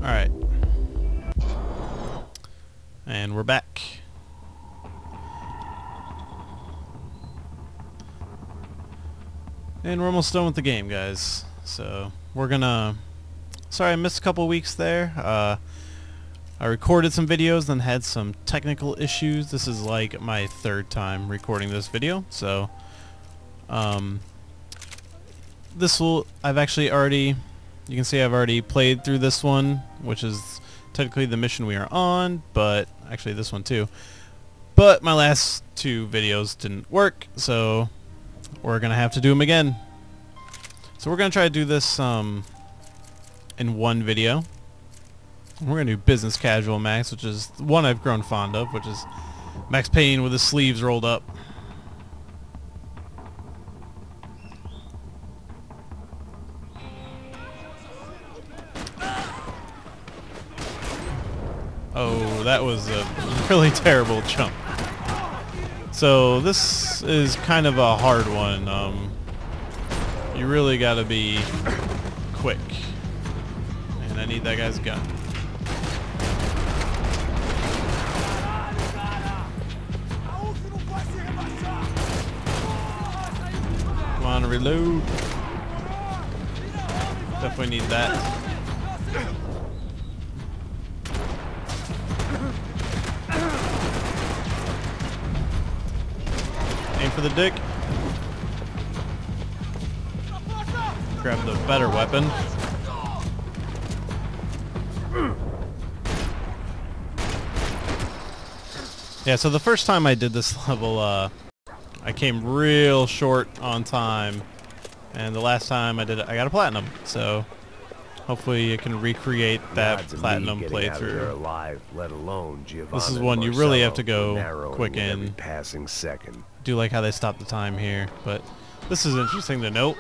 Alright. And we're back. And we're almost done with the game, guys. So, we're gonna... Sorry, I missed a couple weeks there. I recorded some videos, then had some technical issues. This is like my third time recording this video, so... I've actually already... You can see I've already played through this one, which is technically the mission we are on, but actually this one too. But my last two videos didn't work, so we're gonna have to do them again. So we're gonna try to do this in one video. We're gonna do business casual Max, which is the one I've grown fond of, which is Max Payne with his sleeves rolled up. Oh, that was a really terrible jump. So this is kind of a hard one. You really gotta be quick. And I need that guy's gun. Come on, reload. Definitely need that. Aim for the dick. Grab the better weapon. Yeah, so the first time I did this level, I came real short on time, and the last time I did it, I got a platinum. So hopefully you can recreate that platinum playthrough. Alive, let alone this is one you really have to go quick in. Passing second. Do like how they stop the time here, but this is interesting to note.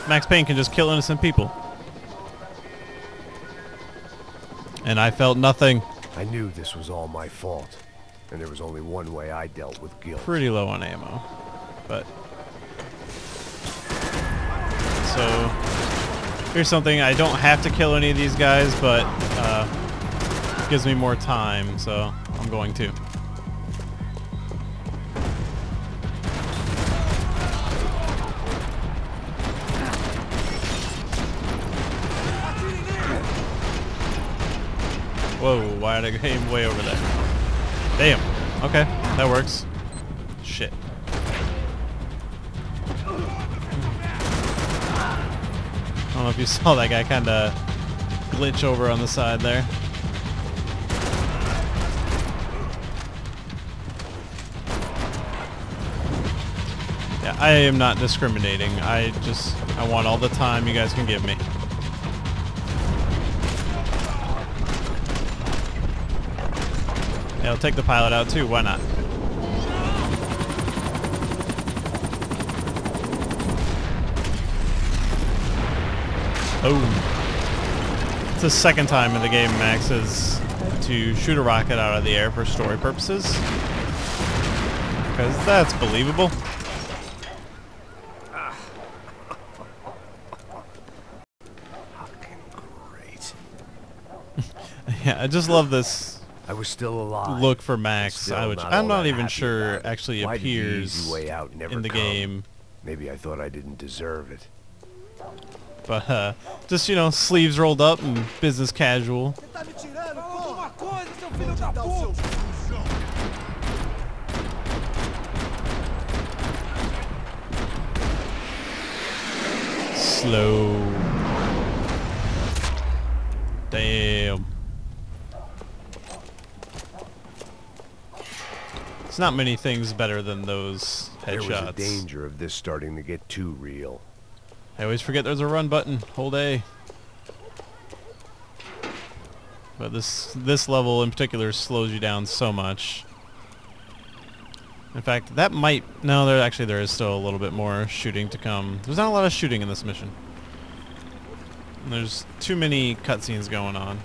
Max Payne can just kill innocent people. And I felt nothing. I knew this was all my fault, and there was only one way I dealt with guilt. Pretty low on ammo, but... So, here's something. I don't have to kill any of these guys, but it gives me more time, so I'm going to. Whoa, why did I aim way over there? Damn. Okay, that works. Shit. I don't know if you saw that guy kind of glitch over on the side there. Yeah, I am not discriminating. I want all the time you guys can give me. Yeah, I'll take the pilot out too, why not? Oh. It's the second time in the game, Max, is to shoot a rocket out of the air for story purposes. Because that's believable. Fucking great. Yeah, I just love this. I was still alive. Look for Max, which I'm not even sure actually appears in the game. Maybe I thought I didn't deserve it. But just, you know, sleeves rolled up and business casual. Slow. Damn. It's not many things better than those headshots. There was a danger of this starting to get too real. I always forget there's a run button. Hold A. But this level in particular slows you down so much. In fact, that might... No, there is still a little bit more shooting to come. There's not a lot of shooting in this mission. And there's too many cutscenes going on.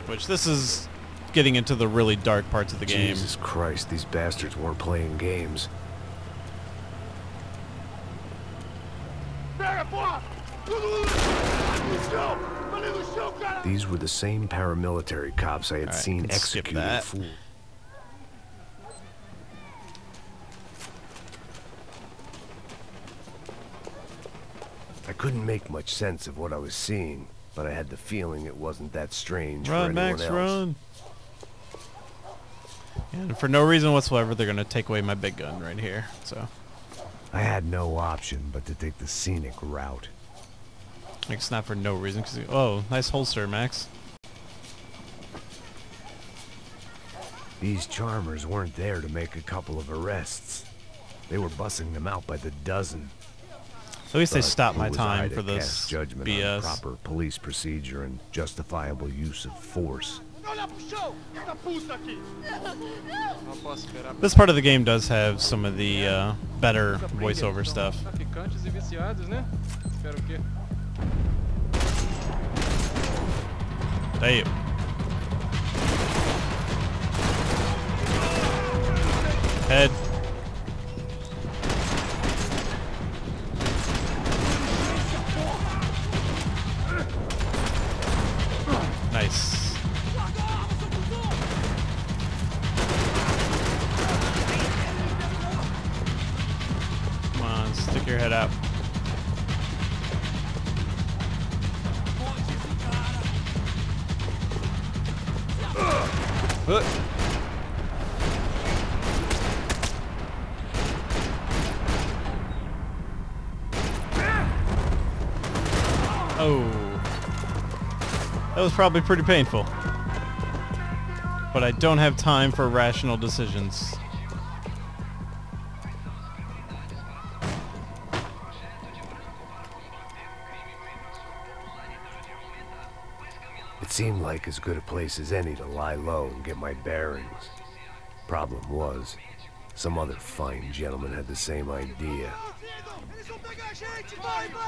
Which this is getting into the really dark parts of the game. Jesus Christ, these bastards weren't playing games. These were the same paramilitary cops I had seen executing fools. I couldn't make much sense of what I was seeing, but I had the feeling it wasn't that strange for anyone else. Run, Max, run! And for no reason whatsoever, they're gonna take away my big gun right here. So I had no option but to take the scenic route. like, it's not for no reason. Cause oh, nice holster, Max. These charmers weren't there to make a couple of arrests. They were bussing them out by the dozen. At least they stopped my time for this judgment BS. on proper police procedure and justifiable use of force. This part of the game does have some of the better voiceover stuff. Damn. Head. Nice. Come on, stick your head out. Oh. That was probably pretty painful. But I don't have time for rational decisions. It seemed like as good a place as any to lie low and get my bearings. Problem was, some other fine gentleman had the same idea.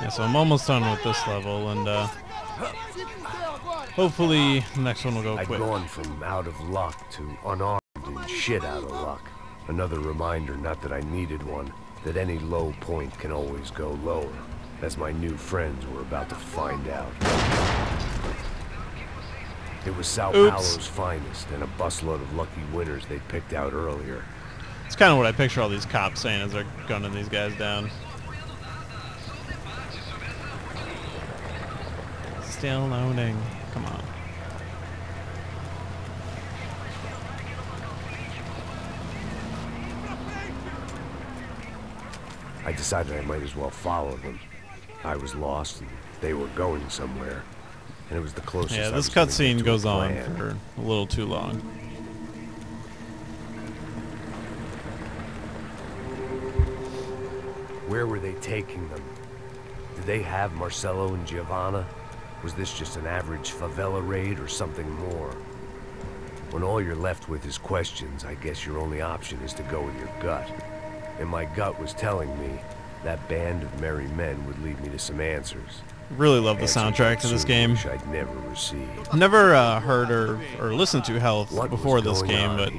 Yeah, so I'm almost done with this level, and hopefully the next one will go quick. I'd gone from out of luck to unarmed and shit out of luck. Another reminder, not that I needed one, that any low point can always go lower, as my new friends were about to find out. It was Sao Paulo's finest, and a busload of lucky winners they'd picked out earlier. It's kind of what I picture all these cops saying as they're gunning these guys down. Still loading. Come on. I decided I might as well follow them. I was lost, and they were going somewhere. And it was the closest. Yeah, this cutscene goes on for a little too long. Where were they taking them? Did they have Marcelo and Giovanna? Was this just an average favela raid or something more? When all you're left with is questions, I guess your only option is to go with your gut. And my gut was telling me that band of merry men would lead me to some answers. Really love the soundtrack to this game. Which I'd never received. Never heard or listened to Health before this game, but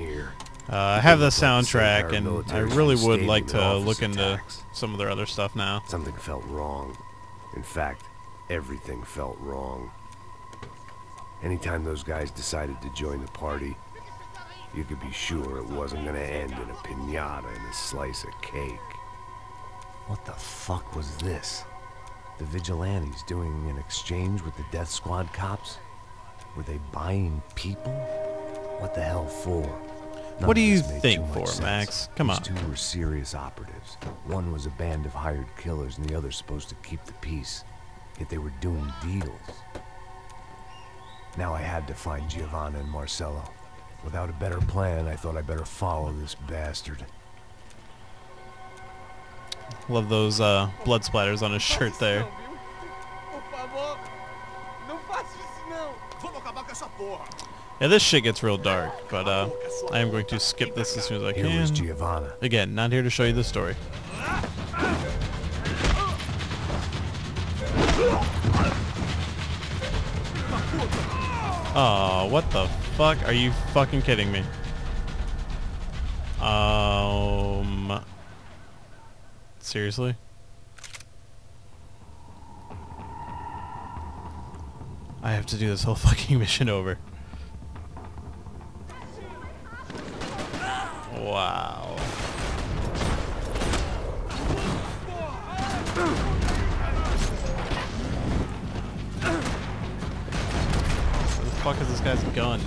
I have the soundtrack, and I really would like to look into some of their other stuff now. Something felt wrong. In fact, everything felt wrong. Anytime those guys decided to join the party, you could be sure it wasn't gonna end in a piñata and a slice of cake. What the fuck was this? The vigilantes doing an exchange with the death squad cops? Were they buying people? What the hell for? What do you think for, Max? Come on. These two were serious operatives. One was a band of hired killers, and the other's supposed to keep the peace. Yet they were doing deals. Now I had to find Giovanna and Marcelo. Without a better plan, I thought I'd better follow this bastard. Love those blood splatters on his shirt there. Yeah, this shit gets real dark, but I am going to skip this as soon as I can. Here was Giovanna. Again, not here to show you the story. Oh, what the fuck? Are you fucking kidding me? Seriously? I have to do this whole fucking mission over. Wow. Where the fuck is this guy's gun?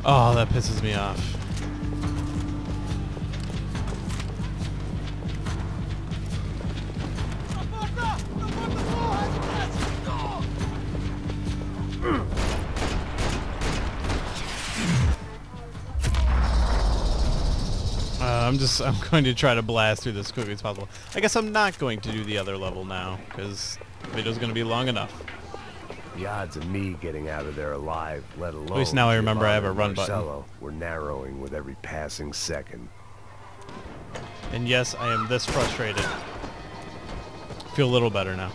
Oh, that pisses me off. I'm going to try to blast through this as quickly as possible. I guess I'm not going to do the other level now, because the video's going to be long enough. The odds of me getting out of there alive, let alone... At least now I remember I have a run button. Were narrowing with every passing second. And yes, I am this frustrated. Feel a little better now.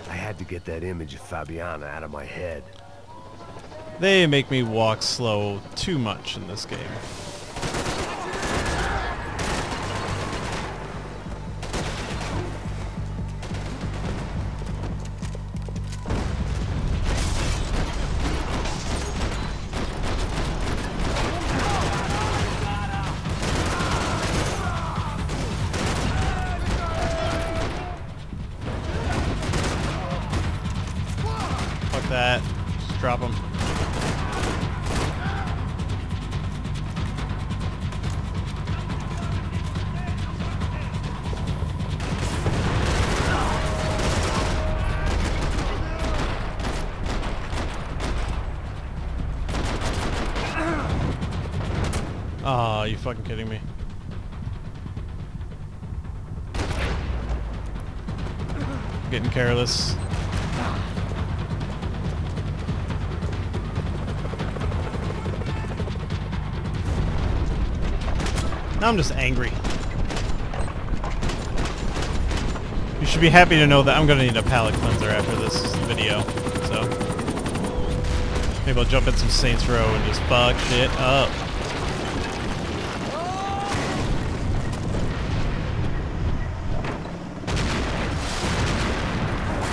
I had to get that image of Fabiana out of my head. They make me walk slow too much in this game. Fuck that. Just drop him. Oh, you fucking kidding me? Getting careless. Now I'm just angry. You should be happy to know that I'm gonna need a palate cleanser after this video, so maybe I'll jump in some Saints Row and just fuck shit up.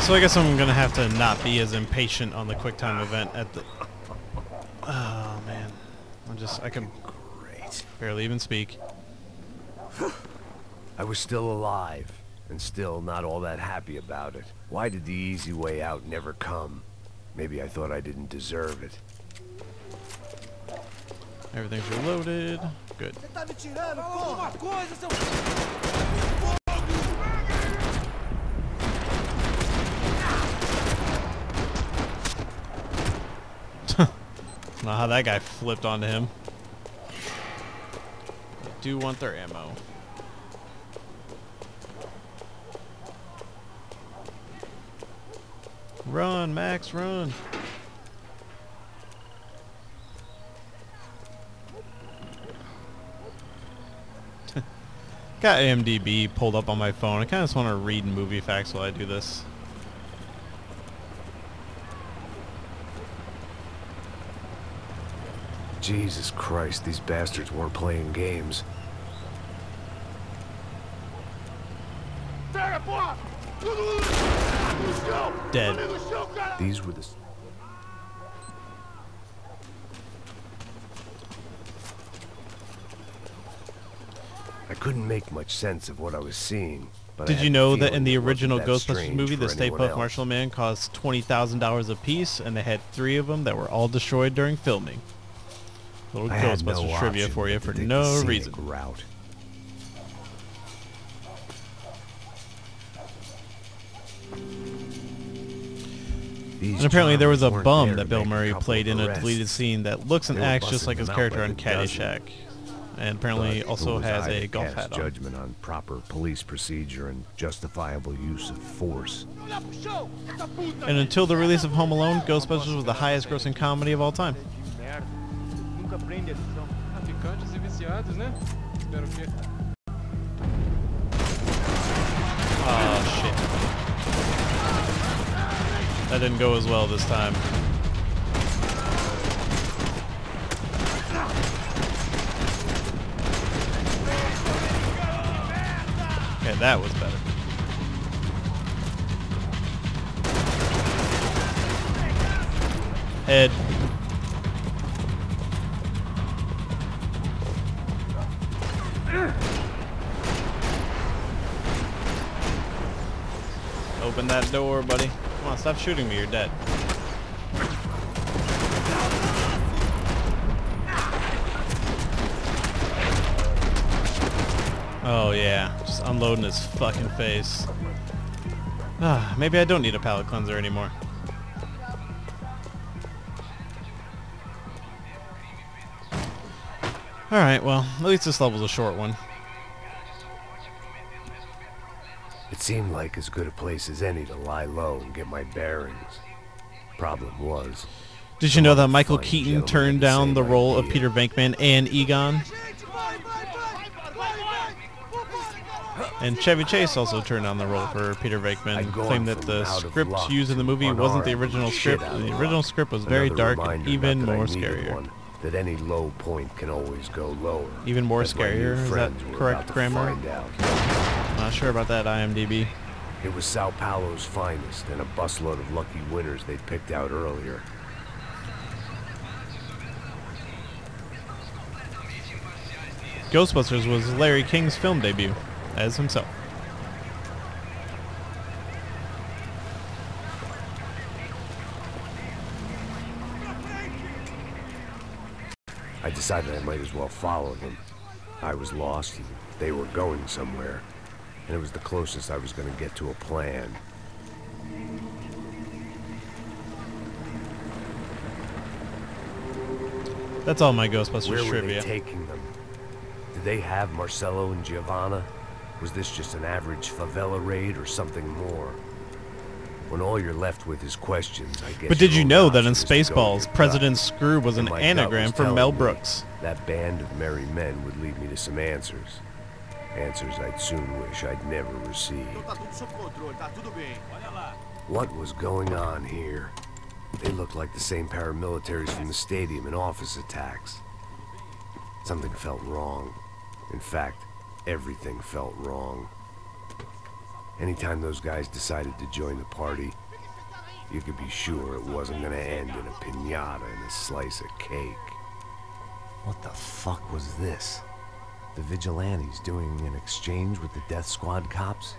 So I guess I'm gonna have to not be as impatient on the QuickTime event at the... Oh man, I can barely even speak. I was still alive, and still not all that happy about it. Why did the easy way out never come? Maybe I thought I didn't deserve it. Everything's reloaded. Good. Know how that guy flipped onto him. They do want their ammo. Run, Max, run. Got IMDb pulled up on my phone. I kind of just want to read movie facts while I do this. Jesus Christ, these bastards weren't playing games. Dead. These were the... I couldn't make much sense of what I was seeing. But did you know that in the original Ghostbusters movie, the Stay Puft Marshmallow Man cost $20,000 a piece, and they had 3 of them that were all destroyed during filming? Little Ghostbusters trivia for you for no reason. Route. And apparently there was a bum that Bill Murray played in a deleted scene that looks and acts just like his character on Caddyshack. And apparently also has a golf hat on. Judgment on proper police procedure and justifiable use of force. And until the release of Home Alone, Ghostbusters was the highest grossing comedy of all time. Oh shit. That didn't go as well this time. Okay, that was better. Head. Open that door, buddy. Come on, stop shooting me, you're dead. Oh yeah, just unloading his fucking face. Ah, maybe I don't need a palate cleanser anymore. Alright, well, at least this level's a short one. It seemed like as good a place as any to lie low and get my bearings. Problem was... Did you know that Michael Keaton turned down the role of Peter Venkman and Egon? And Chevy Chase also turned down the role for Peter Venkman, claimed that the script used in the movie wasn't the original script. The original script was very dark and even more scarier. That any low point can always go lower. Even more scarier? Is that correct grammar? Not sure about that, IMDb. It was Sao Paulo's finest and a busload of lucky winners they'd picked out earlier. Ghostbusters was Larry King's film debut as himself. I decided I might as well follow them. I was lost, and they were going somewhere, and it was the closest I was going to get to a plan. That's all my Ghostbusters Where were trivia. they taking them? Did they have Marcello and Giovanna? Was this just an average favela raid or something more? When all you're left with is questions, I guess. But did you know that in option is to go with Spaceballs, your President gut. Screw was an And my gut anagram was for telling Mel me Brooks? That band of merry men would lead me to some answers. Answers I'd soon wish I'd never received. What was going on here? They looked like the same paramilitaries from the stadium in office attacks. Something felt wrong. In fact, everything felt wrong. Anytime those guys decided to join the party, you could be sure it wasn't gonna end in a piñata and a slice of cake. What the fuck was this? The vigilantes doing an exchange with the death squad cops?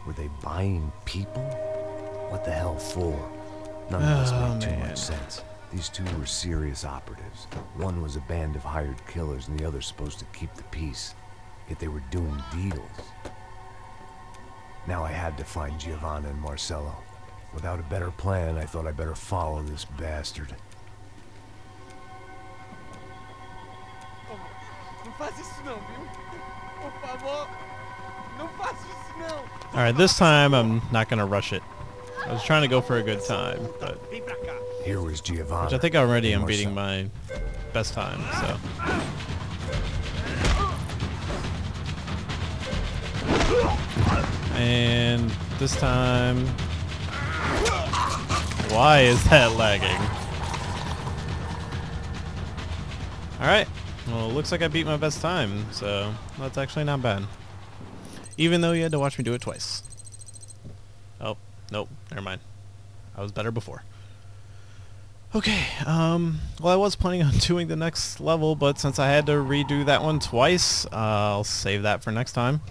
Were they buying people? What the hell for? None of this made too much sense. These two were serious operatives. One was a band of hired killers and the other supposed to keep the peace. Yet they were doing deals. Now I had to find Giovanna and Marcello. Without a better plan, I thought I better follow this bastard. Alright, this time I'm not going to rush it. I was trying to go for a good time, but... Here was Giovanna. Which I think already I'm beating my best time, so... And this time... Why is that lagging? Alright. Well, it looks like I beat my best time, so that's actually not bad. Even though you had to watch me do it twice. Oh, nope, never mind. I was better before. Okay, well, I was planning on doing the next level, but since I had to redo that one twice, I'll save that for next time.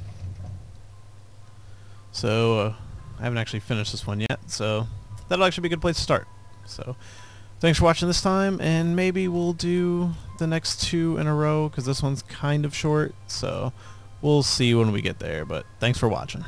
So, I haven't actually finished this one yet, so that'll actually be a good place to start. So, thanks for watching this time, and maybe we'll do the next two in a row, because this one's kind of short, so we'll see when we get there, but thanks for watching.